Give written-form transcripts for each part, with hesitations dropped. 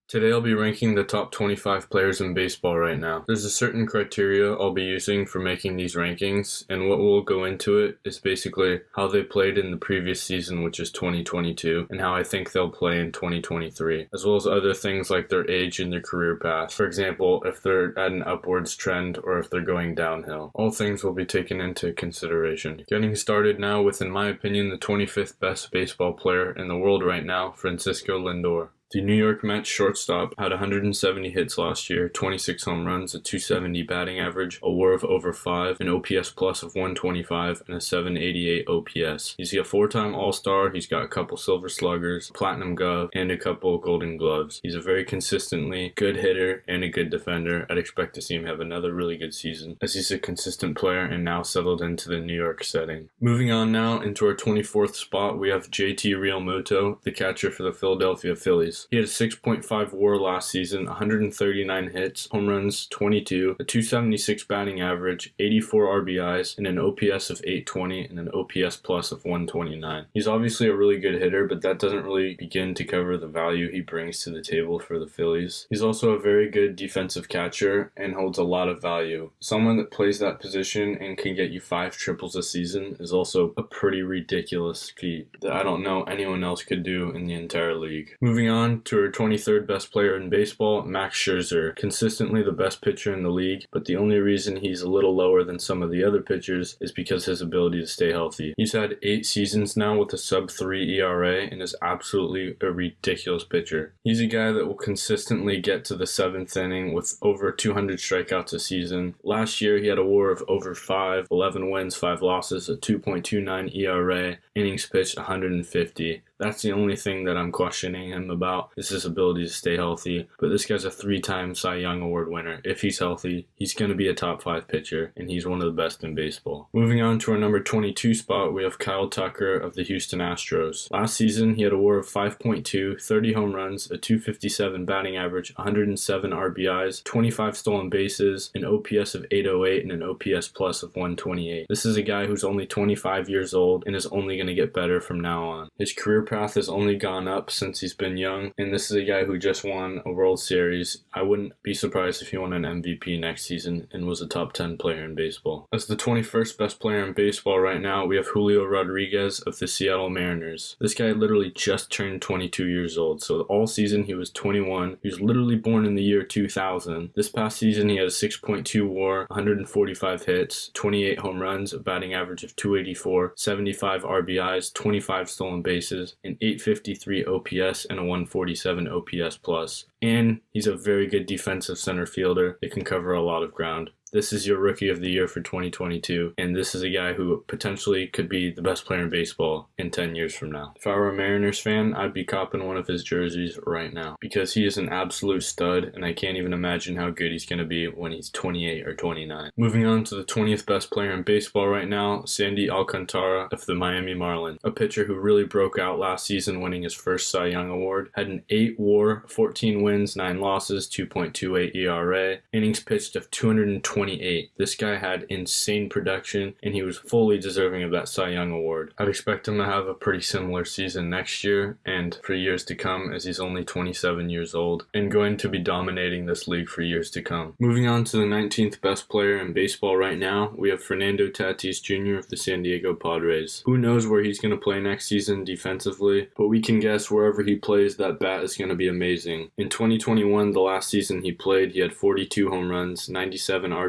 Today I'll be ranking the top 25 players in baseball right now. There's a certain criteria I'll be using for making these rankings, and what will go into it is basically how they played in the previous season, which is 2022, and how I think they'll play in 2023, as well as other things like their age and their career path. For example, if they're at an upwards trend or if they're going downhill. All things will be taken into consideration. Getting started now with, in my opinion, the 25th best baseball player in the world right now, Francisco Lindor. The New York Mets shortstop had 170 hits last year, 26 home runs, a .270 batting average, a WAR of over 5, an OPS plus of 125, and a .788 OPS. He's a four-time All-Star, he's got a couple Silver Sluggers, Platinum Glove, and a couple Golden Gloves. He's a very consistently good hitter and a good defender. I'd expect to see him have another really good season, as he's a consistent player and now settled into the New York setting. Moving on now into our 24th spot, we have JT Realmuto, the catcher for the Philadelphia Phillies. He had a 6.5 WAR last season, 139 hits, home runs 22, a .276 batting average, 84 RBIs, and an OPS of 820 and an OPS plus of 129. He's obviously a really good hitter, but that doesn't really begin to cover the value he brings to the table for the Phillies. He's also a very good defensive catcher and holds a lot of value. Someone that plays that position and can get you 5 triples a season is also a pretty ridiculous feat that I don't know anyone else could do in the entire league. Moving on to our 23rd best player in baseball, Max Scherzer. Consistently the best pitcher in the league, but the only reason he's a little lower than some of the other pitchers is because his ability to stay healthy. He's had 8 seasons now with a sub-3 ERA and is absolutely a ridiculous pitcher. He's a guy that will consistently get to the 7th inning with over 200 strikeouts a season. Last year he had a WAR of over 5, 11 wins, 5 losses, a 2.29 ERA, innings pitched 150. That's the only thing that I'm questioning him about, is his ability to stay healthy. But this guy's a 3-time Cy Young Award winner. If he's healthy, he's going to be a top 5 pitcher, and he's one of the best in baseball. Moving on to our number 22 spot, we have Kyle Tucker of the Houston Astros. Last season, he had a WAR of 5.2, 30 home runs, a .257 batting average, 107 RBIs, 25 stolen bases, an OPS of 808, and an OPS plus of 128. This is a guy who's only 25 years old and is only going to get better from now on. His career path has only gone up since he's been young, and this is a guy who just won a World Series. I wouldn't be surprised if he won an MVP next season and was a top 10 player in baseball. As the 21st best player in baseball right now, we have Julio Rodriguez of the Seattle Mariners. This guy literally just turned 22 years old, so all season he was 21. He was literally born in the year 2000. This past season he had a 6.2 WAR, 145 hits, 28 home runs, a batting average of 284, 75 RBIs, 25 stolen bases, an 853 OPS, and a 147 OPS plus. And he's a very good defensive center fielder that can cover a lot of ground. This is your Rookie of the Year for 2022, and this is a guy who potentially could be the best player in baseball in 10 years from now. If I were a Mariners fan, I'd be copping one of his jerseys right now, because he is an absolute stud, and I can't even imagine how good he's going to be when he's 28 or 29. Moving on to the 20th best player in baseball right now, Sandy Alcantara of the Miami Marlins, a pitcher who really broke out last season winning his first Cy Young Award, had an 8 WAR, 14 wins, 9 losses, 2.28 ERA, innings pitched of 228. This guy had insane production, and he was fully deserving of that Cy Young Award. I'd expect him to have a pretty similar season next year and for years to come, as he's only 27 years old and going to be dominating this league for years to come. Moving on to the 19th best player in baseball right now, we have Fernando Tatis Jr. of the San Diego Padres. Who knows where he's going to play next season defensively, but we can guess wherever he plays, that bat is going to be amazing. In 2021, the last season he played, he had 42 home runs, 97 RBIs,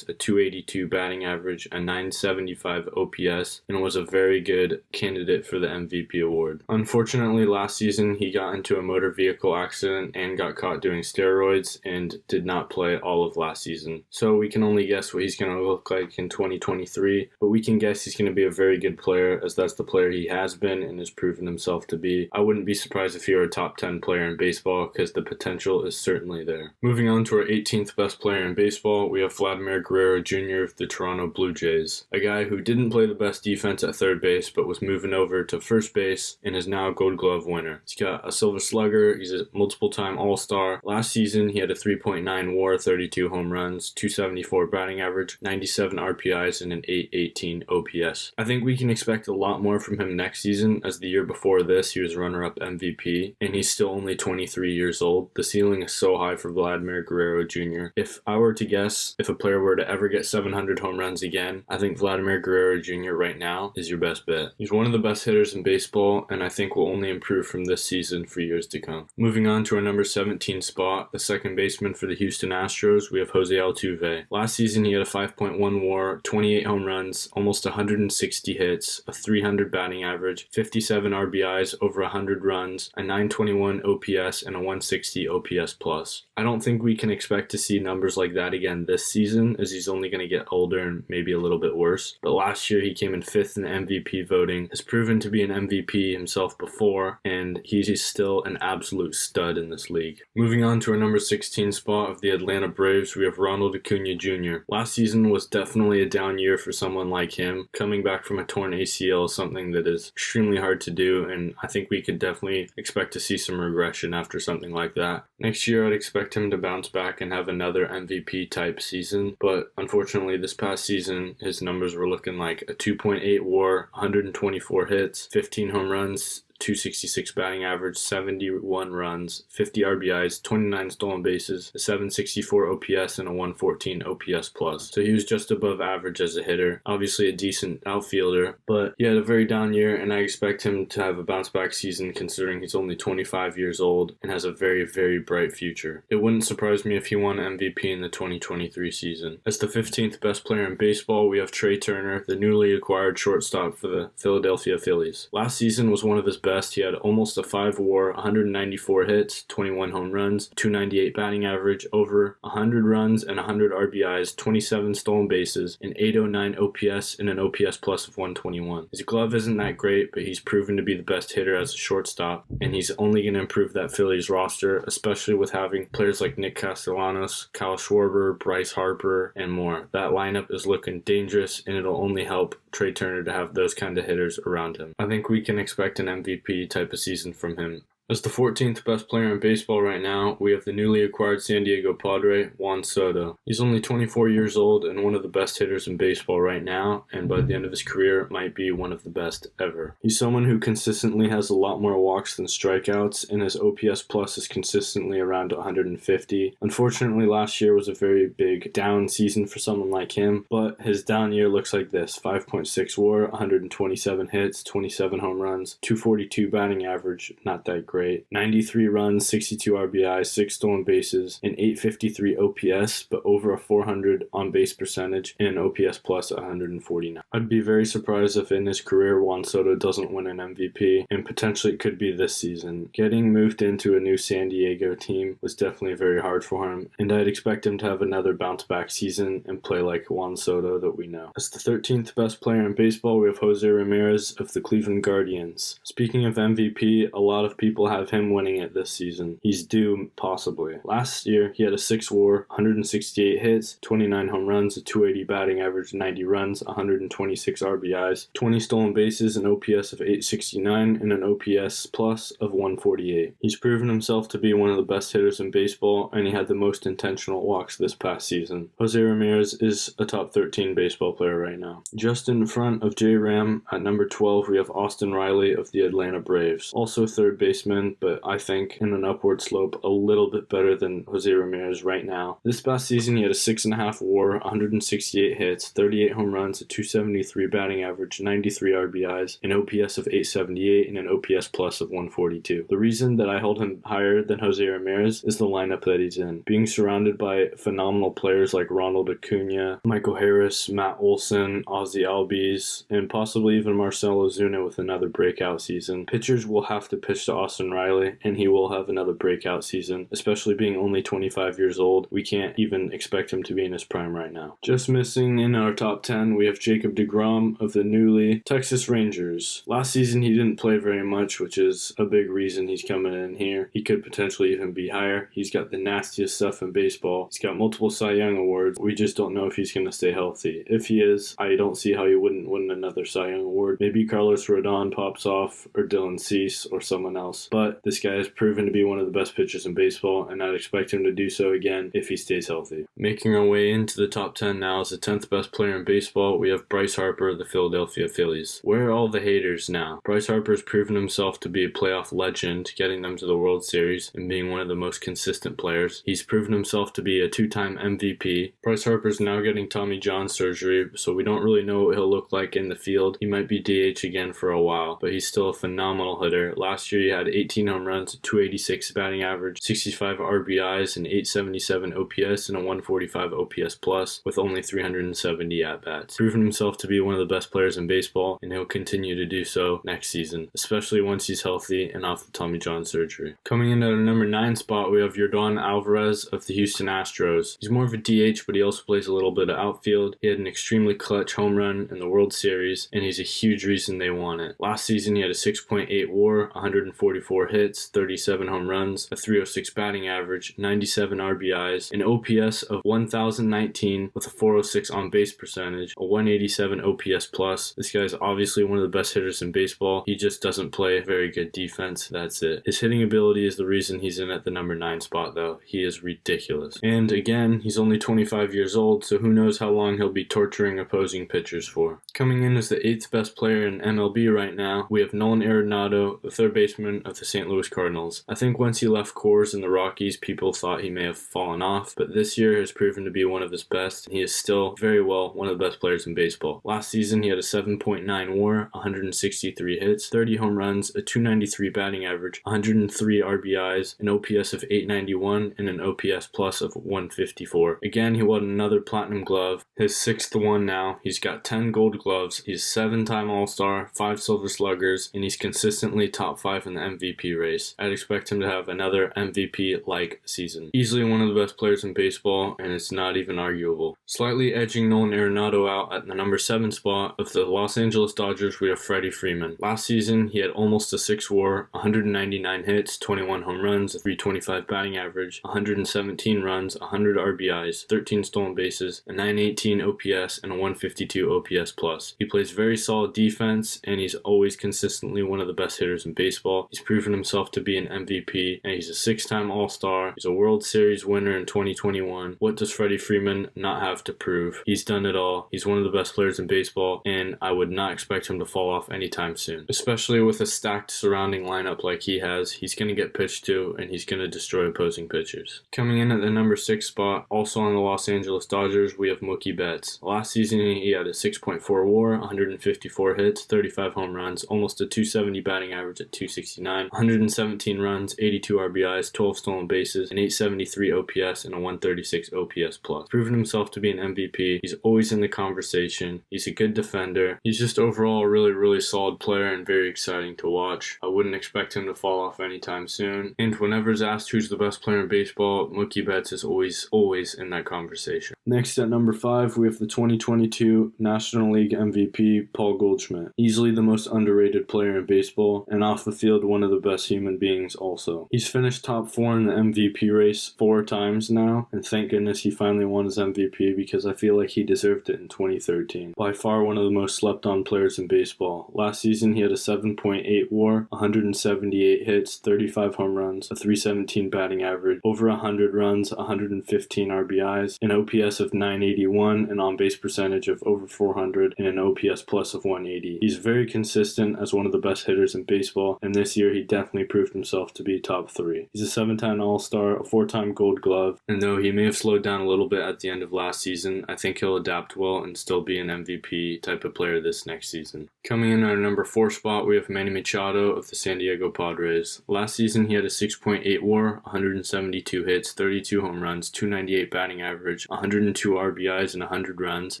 a .282 batting average, a .975 OPS, and was a very good candidate for the MVP award. Unfortunately, last season he got into a motor vehicle accident and got caught doing steroids and did not play all of last season. So we can only guess what he's going to look like in 2023, but we can guess he's going to be a very good player, as that's the player he has been and has proven himself to be. I wouldn't be surprised if he were a top 10 player in baseball, because the potential is certainly there. Moving on to our 18th best player in baseball, we have with Vladimir Guerrero Jr. of the Toronto Blue Jays, a guy who didn't play the best defense at third base but was moving over to first base and is now a Gold Glove winner. He's got a Silver Slugger, he's a multiple-time All-Star. Last season, he had a 3.9 WAR, 32 home runs, 274 batting average, 97 RPIs, and an 818 OPS. I think we can expect a lot more from him next season, as the year before this, he was runner-up MVP, and he's still only 23 years old. The ceiling is so high for Vladimir Guerrero Jr. If I were to guess, if a player were to ever get 700 home runs again, I think Vladimir Guerrero Jr. right now is your best bet. He's one of the best hitters in baseball, and I think will only improve from this season for years to come. Moving on to our number 17 spot, the second baseman for the Houston Astros, we have Jose Altuve. Last season, he had a 5.1 WAR, 28 home runs, almost 160 hits, a 300 batting average, 57 RBIs, over 100 runs, a 921 OPS, and a 160 OPS plus. I don't think we can expect to see numbers like that again this season, as he's only going to get older and maybe a little bit worse. But last year, he came in 5th in MVP voting, has proven to be an MVP himself before, and he's still an absolute stud in this league. Moving on to our number 16 spot of the Atlanta Braves, we have Ronald Acuna Jr. Last season was definitely a down year for someone like him. Coming back from a torn ACL is something that is extremely hard to do, and I think we could definitely expect to see some regression after something like that. Next year, I'd expect him to bounce back and have another MVP type season, but unfortunately this past season, his numbers were looking like a 2.8 WAR, 124 hits, 15 home runs, 266 batting average, 71 runs, 50 RBIs, 29 stolen bases, a 764 OPS, and a 114 OPS plus. So he was just above average as a hitter. Obviously a decent outfielder, but he had a very down year, and I expect him to have a bounce back season considering he's only 25 years old and has a very, very bright future. It wouldn't surprise me if he won MVP in the 2023 season. As the 15th best player in baseball, we have Trey Turner, the newly acquired shortstop for the Philadelphia Phillies. Last season was one of his best. He had almost a 5 WAR, 194 hits, 21 home runs, 298 batting average, over 100 runs and 100 RBIs, 27 stolen bases, an 809 OPS, and an OPS plus of 121. His glove isn't that great, but he's proven to be the best hitter as a shortstop, and he's only going to improve that Phillies roster, especially with having players like Nick Castellanos, Kyle Schwarber, Bryce Harper, and more. That lineup is looking dangerous, and it'll only help Trey Turner to have those kind of hitters around him. I think we can expect an MVP type of season from him. As the 14th best player in baseball right now, we have the newly acquired San Diego Padre, Juan Soto. He's only 24 years old and one of the best hitters in baseball right now, and by the end of his career, might be one of the best ever. He's someone who consistently has a lot more walks than strikeouts, and his OPS plus is consistently around 150. Unfortunately, last year was a very big down season for someone like him, but his down year looks like this: 5.6 WAR, 127 hits, 27 home runs, 242 batting average, not that great. 93 runs, 62 RBIs, 6 stolen bases, an 853 OPS, but over a 400 on-base percentage, and an OPS plus 149. I'd be very surprised if in his career Juan Soto doesn't win an MVP, and potentially it could be this season. Getting moved into a new San Diego team was definitely very hard for him, and I'd expect him to have another bounce-back season and play like Juan Soto that we know. As the 13th best player in baseball, we have Jose Ramirez of the Cleveland Guardians. Speaking of MVP, a lot of people have him winning it this season. He's due, possibly. Last year, he had a 6 WAR, 168 hits, 29 home runs, a 280 batting average, 90 runs, 126 RBIs, 20 stolen bases, an OPS of 869, and an OPS plus of 148. He's proven himself to be one of the best hitters in baseball, and he had the most intentional walks this past season. Jose Ramirez is a top 13 baseball player right now. Just in front of J. Ram, at number 12, we have Austin Riley of the Atlanta Braves. Also third baseman, but I think in an upward slope a little bit better than Jose Ramirez right now. This past season, he had a 6.5 WAR, 168 hits, 38 home runs, a 273 batting average, 93 RBIs, an OPS of 878, and an OPS plus of 142. The reason that I hold him higher than Jose Ramirez is the lineup that he's in. Being surrounded by phenomenal players like Ronald Acuna, Michael Harris, Matt Olson, Ozzie Albies, and possibly even Marcell Ozuna with another breakout season. Pitchers will have to pitch to Austin Austin Riley, and he will have another breakout season, especially being only 25 years old. We can't even expect him to be in his prime right now. Just missing in our top 10, we have Jacob deGrom of the newly Texas Rangers. Last season, he didn't play very much, which is a big reason he's coming in here. He could potentially even be higher. He's got the nastiest stuff in baseball. He's got multiple Cy Young awards. We just don't know if he's going to stay healthy. If he is, I don't see how he wouldn't win another Cy Young award. Maybe Carlos Rodon pops off, or Dylan Cease, or someone else. But this guy has proven to be one of the best pitchers in baseball, and I'd expect him to do so again if he stays healthy. Making our way into the top 10 now as the 10th best player in baseball, we have Bryce Harper of the Philadelphia Phillies. Where are all the haters now? Bryce Harper has proven himself to be a playoff legend, getting them to the World Series and being one of the most consistent players. He's proven himself to be a 2-time MVP. Bryce Harper's now getting Tommy John surgery, so we don't really know what he'll look like in the field. He might be DH again for a while, but he's still a phenomenal hitter. Last year he had 18 home runs, a 286 batting average, 65 RBIs, an 877 OPS, and a 145 OPS plus with only 370 at-bats. Proven himself to be one of the best players in baseball, and he'll continue to do so next season, especially once he's healthy and off the Tommy John surgery. Coming in at our number 9 spot, we have Yordan Alvarez of the Houston Astros. He's more of a DH, but he also plays a little bit of outfield. He had an extremely clutch home run in the World Series, and he's a huge reason they won it. Last season, he had a 6.8 WAR, 144 hits, 37 home runs, a 306 batting average, 97 RBIs, an OPS of 1,019 with a 406 on-base percentage, a 187 OPS plus. This guy's obviously one of the best hitters in baseball. He just doesn't play very good defense. That's it. His hitting ability is the reason he's in at the number 9 spot, though. He is ridiculous. And again, he's only 25 years old, so who knows how long he'll be torturing opposing pitchers for. Coming in as the 8th best player in MLB right now, we have Nolan Arenado, the third baseman of the St. Louis Cardinals. I think once he left Coors and the Rockies, people thought he may have fallen off, but this year has proven to be one of his best, and he is still very well one of the best players in baseball. Last season, he had a 7.9 WAR, 163 hits, 30 home runs, a 293 batting average, 103 RBIs, an OPS of 891, and an OPS plus of 154. Again, he won another Platinum Glove, his 6th one now. He's got 10 Gold Gloves, he's 7-time All-Star, 5 Silver Sluggers, and he's consistently top 5 in the MVP race. I'd expect him to have another MVP-like season. Easily one of the best players in baseball, and it's not even arguable. Slightly edging Nolan Arenado out at the number 7 spot of the Los Angeles Dodgers, we have Freddie Freeman. Last season, he had almost a 6 WAR, 199 hits, 21 home runs, a 325 batting average, 117 runs, 100 RBIs, 13 stolen bases, a 918 OPS, and a 152 OPS plus. He plays very solid defense, and he's always consistently one of the best hitters in baseball. He's proven himself to be an MVP, and he's a 6-time All-Star. He's a World Series winner in 2021. What does Freddie Freeman not have to prove? He's done it all. He's one of the best players in baseball, and I would not expect him to fall off anytime soon. Especially with a stacked surrounding lineup like he has, he's going to get pitched to, and he's going to destroy opposing pitchers. Coming in at the number 6 spot, also on the Los Angeles Dodgers, we have Mookie Betts. Last season, he had a 6.4 WAR, 154 hits, 35 home runs, almost a 270 batting average at 269, 117 runs, 82 RBIs, 12 stolen bases, an 873 OPS, and a 136 OPS plus. Proven himself to be an MVP. He's always in the conversation. He's a good defender. He's just overall a really, really solid player and very exciting to watch. I wouldn't expect him to fall off anytime soon. And whenever's asked who's the best player in baseball, Mookie Betts is always in that conversation. Next at number 5, we have the 2022 National League MVP, Paul Goldschmidt. Easily the most underrated player in baseball, and off the field one of the best human beings also. He's finished top 4 in the MVP race 4 times now, and thank goodness he finally won his MVP because I feel like he deserved it in 2013. By far one of the most slept on players in baseball. Last season he had a 7.8 WAR, 178 hits, 35 home runs, a 317 batting average, over 100 runs, 115 RBIs, an OPS of 981, an on-base percentage of over 400, and an OPS plus of 180. He's very consistent as one of the best hitters in baseball, and this year he definitely proved himself to be top 3. He's a 7-time All-Star, a 4-time Gold Glove, and though he may have slowed down a little bit at the end of last season, I think he'll adapt well and still be an MVP type of player this next season. Coming in at our number 4 spot, we have Manny Machado of the San Diego Padres. Last season he had a 6.8 WAR, 172 hits, 32 home runs, 298 batting average, 102 RBIs and 100 runs,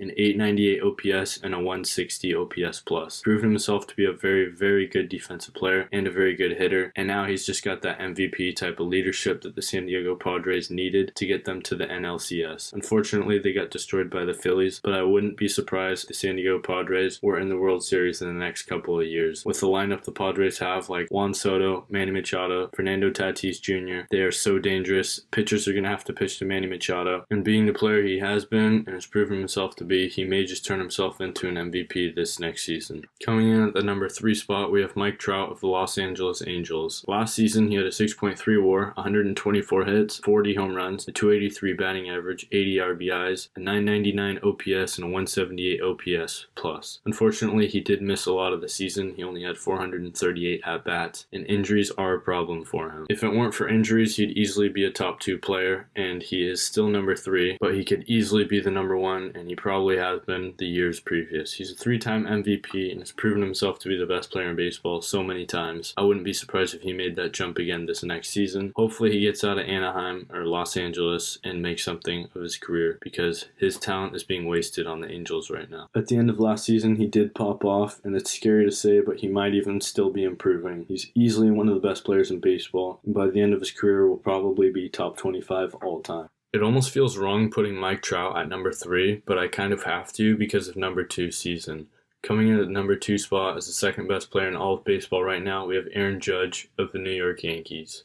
an 898 OPS and a 160 OPS plus. Proven himself to be a very, very good defensive player and a very good hitter, and now he's just got that MVP type of leadership that the San Diego Padres needed to get them to the NLCS. Unfortunately, they got destroyed by the Phillies, but I wouldn't be surprised if the San Diego Padres were in the World Series in the next couple of years. With the lineup the Padres have, like Juan Soto, Manny Machado, Fernando Tatis Jr., they are so dangerous. Pitchers are going to have to pitch to Manny Machado, and being the player he has been and has proven himself to be, he may just turn himself into an MVP this next season. Coming in at the number 3 spot, we have Mike Trout of the Los Angeles Angels. Last season, he had a 6.3 WAR, 124 hits, 40 home runs, a 283 batting average, 80 RBIs, a 999 OPS, and a 178 OPS plus. Unfortunately, he did miss a lot of the season. He only had 438 at-bats, and injuries are a problem for him. If it weren't for injuries, he'd easily be a top 2 player, and he is still number 3, but he could easily be the number 1, and he probably has been the years previous. He's a 3-time MVP and has proven himself to be the best player in baseball so many times. I wouldn't be surprised if he made that jump again this next season. Hopefully he gets out of Anaheim or Los Angeles and makes something of his career, because his talent is being wasted on the Angels right now. At the end of last season, he did pop off, and it's scary to say, but he might even still be improving. He's easily one of the best players in baseball, and by the end of his career will probably be top 25 all time. It almost feels wrong putting Mike Trout at number 3, but I kind of have to because of number 2 season. Coming in at the number 2 spot as the second best player in all of baseball right now, we have Aaron Judge of the New York Yankees.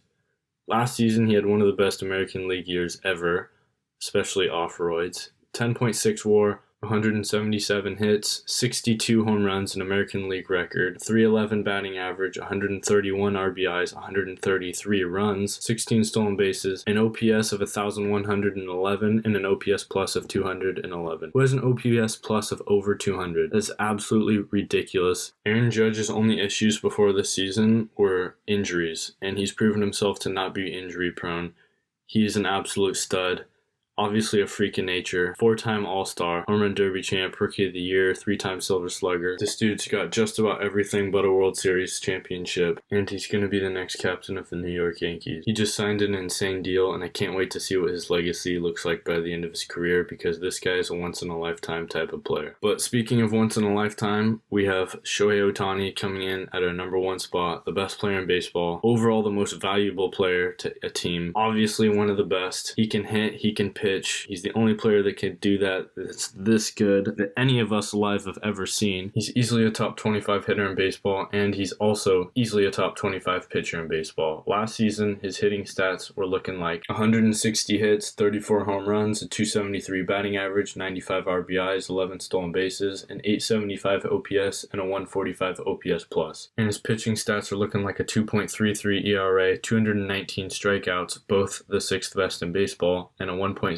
Last season, he had one of the best American League years ever, especially off roids. 10.6 WAR, 177 hits, 62 home runs, an American League record, 311 batting average, 131 RBIs, 133 runs, 16 stolen bases, an OPS of 1,111, and an OPS plus of 211. Who has an OPS plus of over 200? That's absolutely ridiculous. Aaron Judge's only issues before this season were injuries, and he's proven himself to not be injury prone. He's an absolute stud. Obviously a freak in nature, 4-time All-Star, Home Run Derby champ, Rookie of the Year, 3-time Silver Slugger. This dude's got just about everything but a World Series championship, and he's going to be the next captain of the New York Yankees. He just signed an insane deal, and I can't wait to see what his legacy looks like by the end of his career, because this guy is a once-in-a-lifetime type of player. But speaking of once-in-a-lifetime, we have Shohei Ohtani coming in at our number 1 spot, the best player in baseball, overall the most valuable player to a team, obviously one of the best. He can hit, he can pitch. He's the only player that can do that's this good that any of us alive have ever seen. He's easily a top 25 hitter in baseball, and he's also easily a top 25 pitcher in baseball. Last season, his hitting stats were looking like 160 hits, 34 home runs, a 273 batting average, 95 RBIs, 11 stolen bases, an 875 OPS, and a 145 OPS plus. And his pitching stats are looking like a 2.33 ERA, 219 strikeouts, both the 6th best in baseball, and a 1.01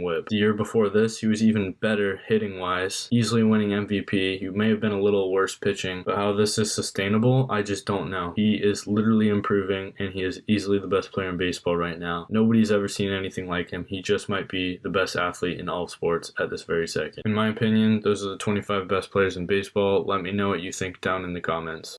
whip. The year before this, he was even better hitting-wise, easily winning MVP. He may have been a little worse pitching, but how this is sustainable, I just don't know. He is literally improving, and he is easily the best player in baseball right now. Nobody's ever seen anything like him. He just might be the best athlete in all of sports at this very second. In my opinion, those are the 25 best players in baseball. Let me know what you think down in the comments.